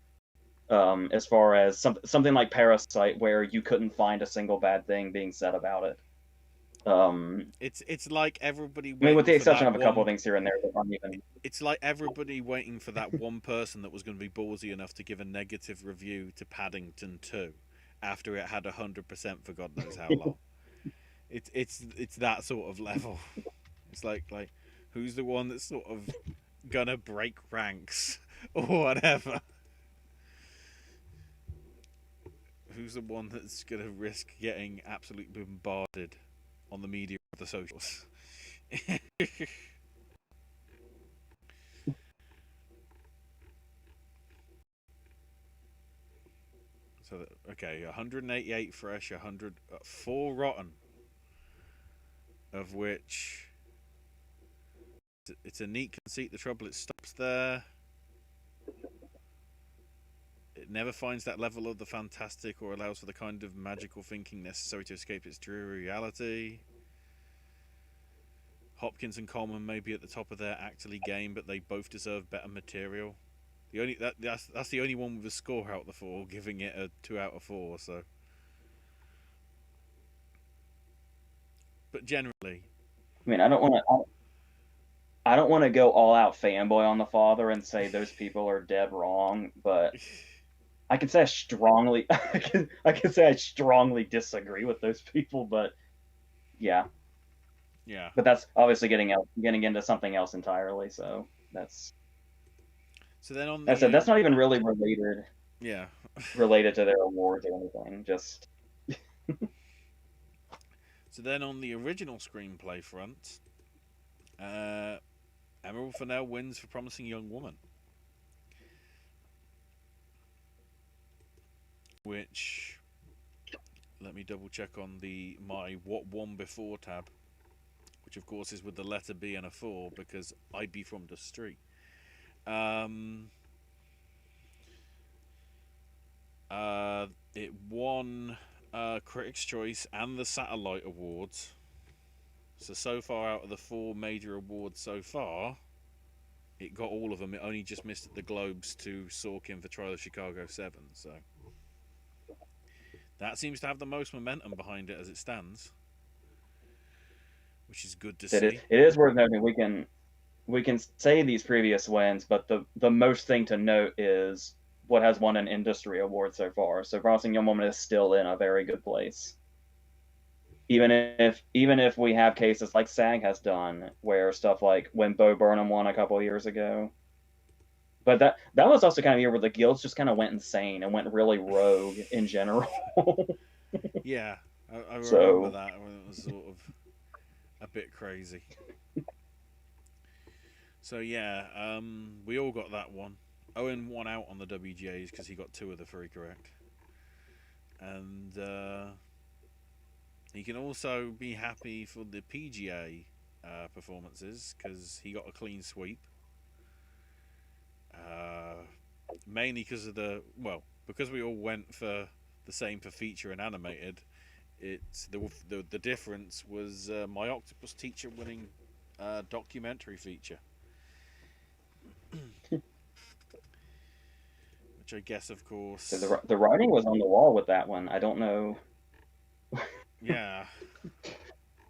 as far as something like Parasite, where you couldn't find a single bad thing being said about it. It's like everybody I mean, with waiting the for exception that of a couple of one. things here and there that aren't even. It's like everybody waiting for that one person that was going to be ballsy enough to give a negative review to Paddington 2 after it had 100% for God knows how long. It's that sort of level. It's like who's the one that's sort of gonna break ranks or whatever? Who's the one that's gonna risk getting absolutely bombarded on the media of the socials? So okay, 188 fresh, 4 rotten, of which it's a neat conceit. The trouble, it stops there. It never finds that level of the fantastic or allows for the kind of magical thinking necessary to escape its dreary reality. Hopkins and Coleman may be at the top of their actorly game, but they both deserve better material. That's the only one with a score out of the 4, giving it a 2 out of 4. So, but generally, I mean, I don't want to go all out fanboy on the father and say those people are dead wrong, but I can say I strongly, I can say I strongly disagree with those people. But yeah, yeah. but that's obviously getting into something else entirely. So So then on I said the that's not even really yeah. related to their awards or anything. Just So then on the original screenplay front, Emerald Fennell wins for Promising Young Woman, which, let me double check on my what won before tab, which of course is with the letter B and a 4 because I be from the street. It won Critics' Choice and the Satellite Awards. So far out of the 4 major awards so far, it got all of them. It only just missed the Globes to Sorkin for Trial of Chicago 7. So that seems to have the most momentum behind it as it stands, which is good to see. it is worth noting we can say these previous wins, but the most thing to note is what has won an industry award so far. So Promising Young Woman is still in a very good place. Even if we have cases like SAG has done, where stuff like when Bo Burnham won a couple of years ago. But that was also kind of a year where the guilds just kind of went insane and went really rogue in general. Yeah, I remember So that when it was sort of a bit crazy. So yeah, we all got that one. Owen won out on the WGAs because he got 2 of the 3 correct, and he can also be happy for the PGA performances because he got a clean sweep. Mainly because of because we all went for the same for feature and animated. It's the difference was My Octopus Teacher winning documentary feature, which I guess, of course, so the writing was on the wall with that one. I don't know. yeah,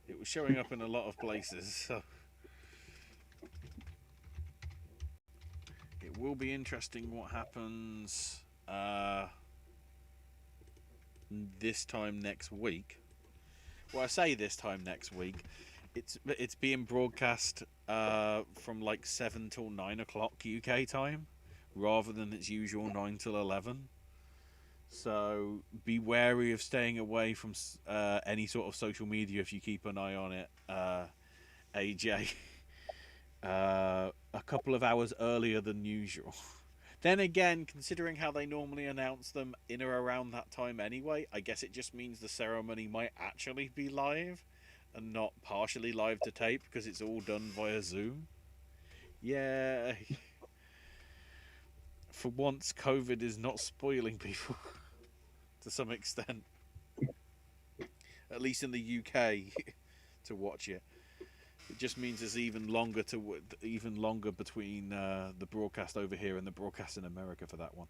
it was showing up in a lot of places. So it will be interesting what happens this time next week. Well, I say this time next week. It's being broadcast from like 7 till 9 o'clock UK time, rather than its usual 9 till 11. So be wary of staying away from any sort of social media if you keep an eye on it, AJ. A couple of hours earlier than usual. Then again, considering how they normally announce them in or around that time anyway, I guess it just means the ceremony might actually be live and not partially live to tape because it's all done via Zoom. Yay. For once, COVID is not spoiling people. to some extent, at least in the UK, to watch it. It just means there's even longer between the broadcast over here and the broadcast in America for that one.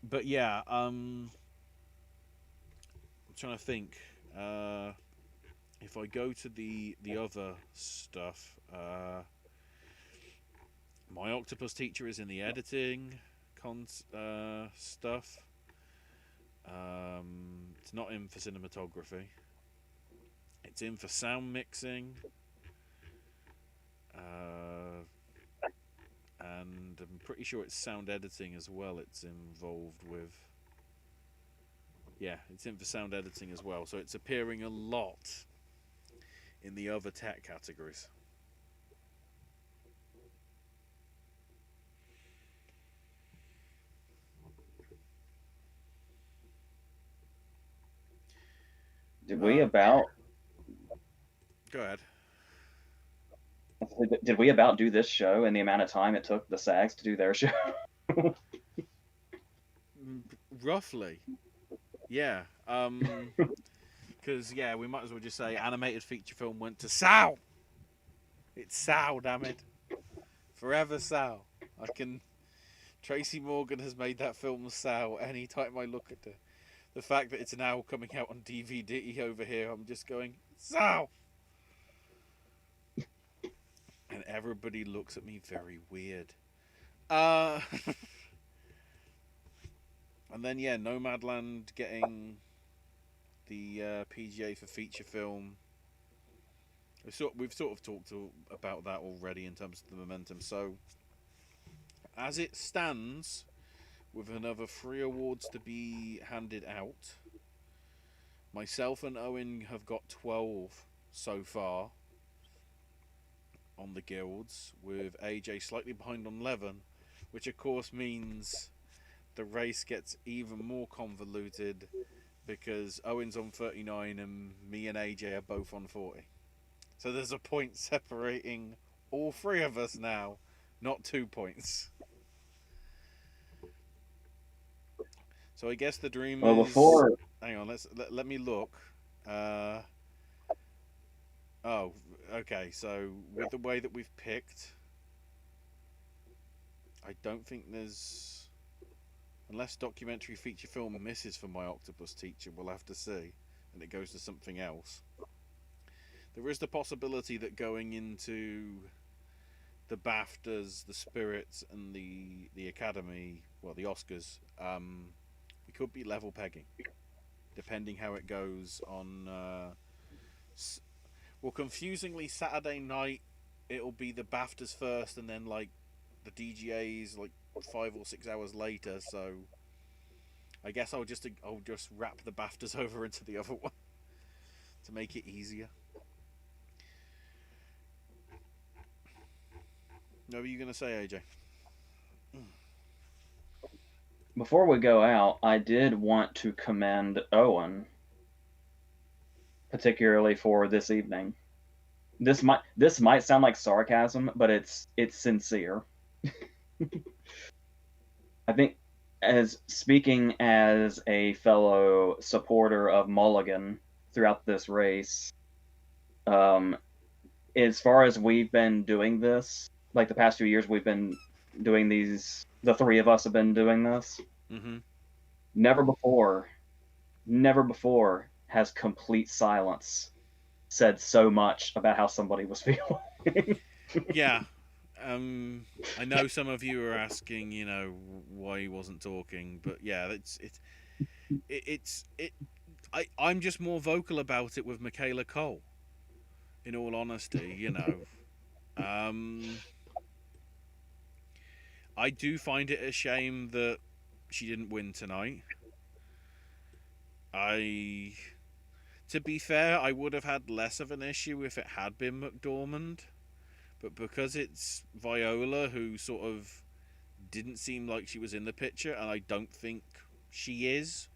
But yeah, I'm trying to think. If I go to the other stuff, my octopus teacher is in the editing stuff. It's not in for cinematography. It's in for sound mixing. And I'm pretty sure it's sound editing as well. It's involved with. Yeah, it's in for sound editing as well. So it's appearing a lot in the other tech categories. Did we about? Go ahead. Did we about do this show in the amount of time it took the SAGs to do their show? Roughly, yeah. Because we might as well just say animated feature film went to Sal. It's Sal, damn it. Forever Sal. Tracy Morgan has made that film Sal. Anytime I look at the fact that it's now coming out on DVD over here, I'm just going, Sal! And everybody looks at me very weird. And then, Nomadland getting the PGA for feature film. We've sort of talked about that already in terms of the momentum. So, as it stands, with another 3 awards to be handed out, myself and Owen have got 12 so far on the guilds, with AJ slightly behind on 11, which of course means the race gets even more convoluted because Owen's on 39 and me and AJ are both on 40. So there's a point separating all 3 of us now, not 2 points. So I guess the dream is... Before... Hang on, let me look. Oh, okay, so with the way that we've picked, I don't think there's... Unless documentary feature film misses for my octopus teacher, we'll have to see, and it goes to something else. There is the possibility that going into the BAFTAs, the Spirits, and the Academy, well, the Oscars, we could be level pegging, depending how it goes on... Well, confusingly, Saturday night, it'll be the BAFTAs first, and then, like, the DGAs, like, 5 or 6 hours later, so... I guess I'll just wrap the BAFTAs over into the other one to make it easier. What were you going to say, AJ? Before we go out, I did want to commend Owen, particularly for this evening. This might sound like sarcasm, but it's sincere. I think, as speaking as a fellow supporter of Mulligan throughout this race, as far as we've been doing this, like the past few years, we've been doing these. The 3 of us have been doing this. Mm-hmm. Never before has complete silence said so much about how somebody was feeling. Yeah. I know some of you are asking, why he wasn't talking, but yeah, I'm just more vocal about it with Michaela Cole, in all honesty, I do find it a shame that she didn't win tonight. To be fair, I would have had less of an issue if it had been McDormand, but because it's Viola, who sort of didn't seem like she was in the picture, and I don't think she is.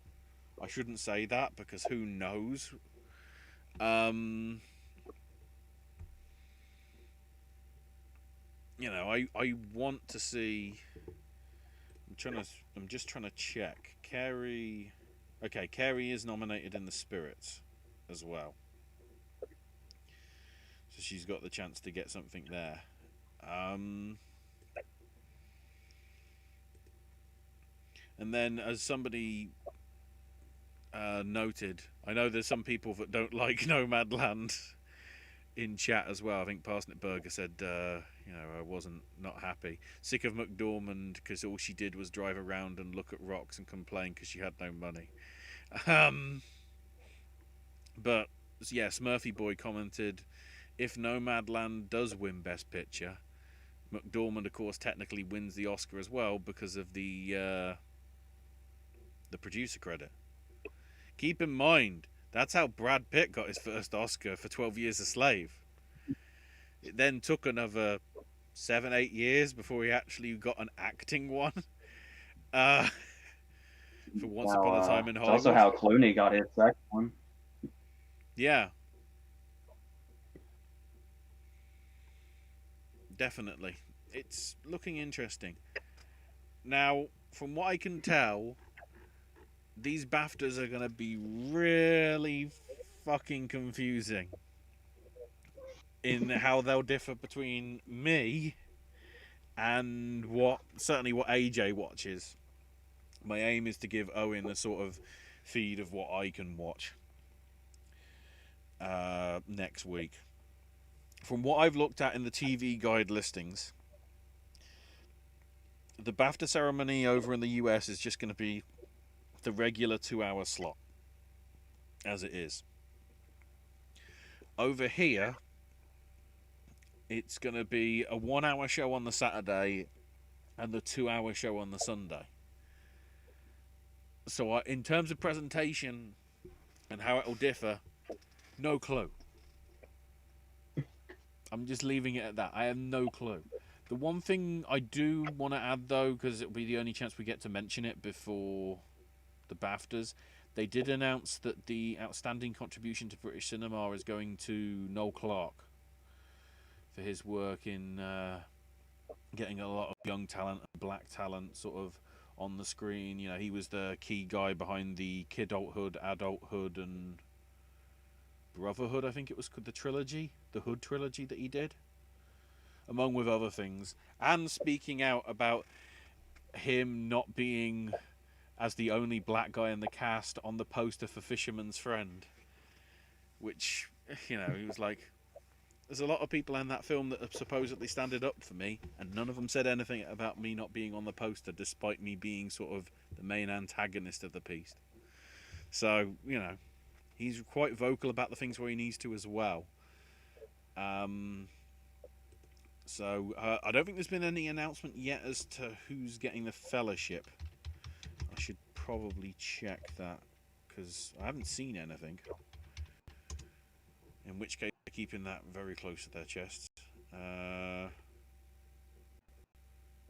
I shouldn't say that because who knows? I want to see. I'm just trying to check. Carrie. Okay, Carrie is nominated in the Spirits as well, so she's got the chance to get something there. And then, as somebody noted, I know there's some people that don't like Nomadland in chat as well. I think Parsnip Burger said, I wasn't not happy. Sick of McDormand because all she did was drive around and look at rocks and complain because she had no money. But yeah, Smurfy Boy commented, if Nomadland does win Best Picture, McDormand, of course, technically wins the Oscar as well because of the producer credit. Keep in mind, that's how Brad Pitt got his first Oscar for 12 Years a Slave. It then took another 7-8 years before he actually got an acting one. For Once Upon a Time in Hollywood. It's also how Clooney got his second one. Yeah. Definitely. It's looking interesting. Now, from what I can tell, these BAFTAs are going to be really fucking confusing in how they'll differ between me and what AJ watches. My aim is to give Owen a sort of feed of what I can watch next week. From what I've looked at in the TV guide listings, the BAFTA ceremony over in the US is just going to be the regular 2-hour slot, as it is. Over here, it's going to be a 1-hour show on the Saturday and the 2-hour show on the Sunday. So in terms of presentation and how it will differ, no clue. I'm just leaving it at that. I have no clue. The one thing I do want to add, though, because it'll be the only chance we get to mention it before the BAFTAs, they did announce that the outstanding contribution to British cinema is going to Noel Clarke for his work in getting a lot of young talent and black talent sort of on the screen. You know, he was the key guy behind the Kidulthood, Adulthood, and Brotherhood, I think it was the trilogy, the Hood trilogy that he did, among with other things, and speaking out about him not being as the only black guy in the cast on the poster for Fisherman's Friend, which, he was like, there's a lot of people in that film that have supposedly standed up for me, and none of them said anything about me not being on the poster, despite me being sort of the main antagonist of the piece. So, he's quite vocal about the things where he needs to as well. So I don't think there's been any announcement yet as to who's getting the fellowship. I should probably check that because I haven't seen anything. In which case, they're keeping that very close to their chests. No,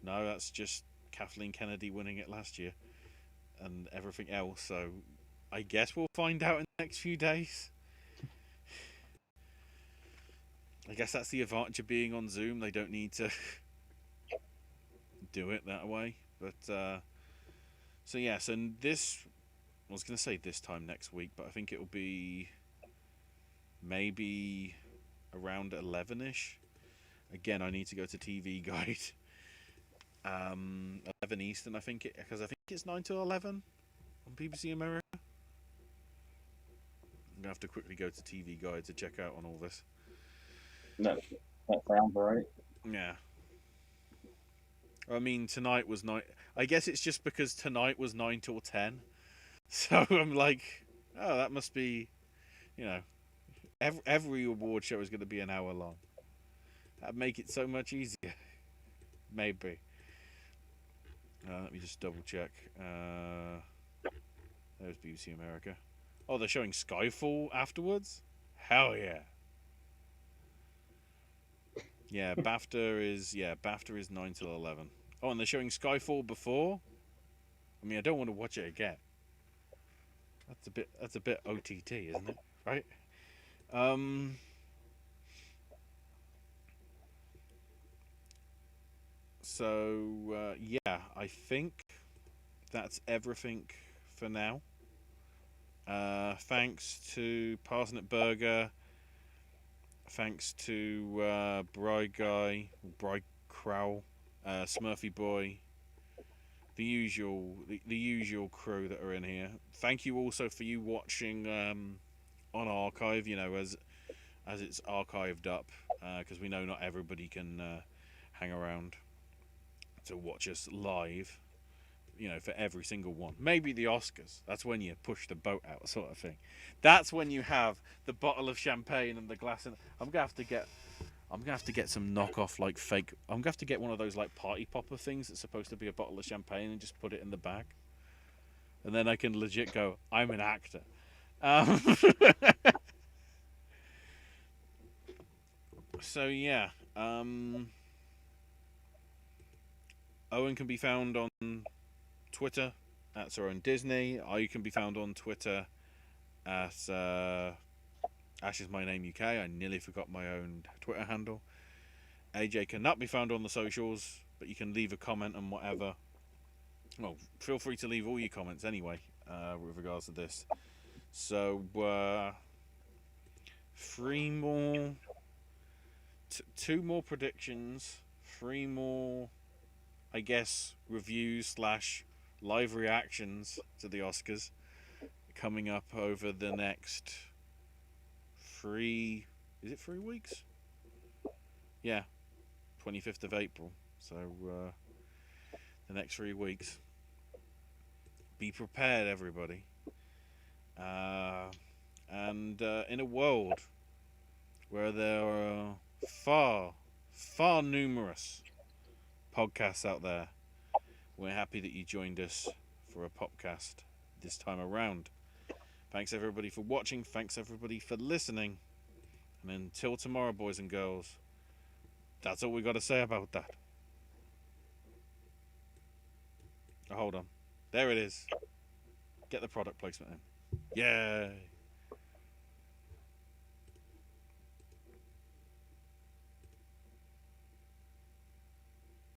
that's just Kathleen Kennedy winning it last year and everything else. So I guess we'll find out in the next few days. I guess that's the advantage of being on Zoom. They don't need to do it that way. But so yes, and this, I was going to say this time next week, but I think it'll be maybe around 11ish. Again, I need to go to TV Guide. 11 Eastern, I think because I think it's 9 to 11 on BBC America. I'm gonna have to quickly go to TV Guide to check out on all this. No, that sounds right. Yeah. I mean, tonight was 9. I guess it's just because tonight was 9 till 10. So I'm like, oh, that must be, every award show is going to be an hour long. That'd make it so much easier. Maybe. Let me just double check. There's BBC America. Oh, they're showing Skyfall afterwards? Hell yeah. Yeah, BAFTA is 9 till 11. Oh, and they're showing Skyfall before? I mean, I don't want to watch it again. That's a bit OTT, isn't it? Right? So, yeah, I think that's everything for now. Thanks to Parsnip Burger. Thanks to Bry Guy, Bry Crow, Smurfy Boy, the usual crew that are in here. Thank you also for you watching on archive. As it's archived up, because we know not everybody can hang around to watch us live. For every single one. Maybe the Oscars. That's when you push the boat out, sort of thing. That's when you have the bottle of champagne and the glass. I'm gonna have to get some knockoff like fake. I'm gonna have to get one of those like party popper things that's supposed to be a bottle of champagne and just put it in the bag. And then I can legit go, I'm an actor. So yeah. Owen can be found on Twitter at Sir Owen Disney. I can be found on Twitter at Ash is my name UK. I nearly forgot my own Twitter handle. AJ cannot be found on the socials, but you can leave a comment and whatever. Well, feel free to leave all your comments anyway, with regards to this. So, 3 more, 2 more predictions, 3 more, I guess, reviews / live reactions to the Oscars coming up over the next 3 weeks? Yeah, 25th of April. So the next 3 weeks. Be prepared, everybody. And in a world where there are far numerous podcasts out there, we're happy that you joined us for a Popcast this time around. Thanks everybody for watching. Thanks everybody for listening. And until tomorrow, boys and girls, that's all we got to say about that. Oh, hold on. There it is. Get the product placement in. Yay.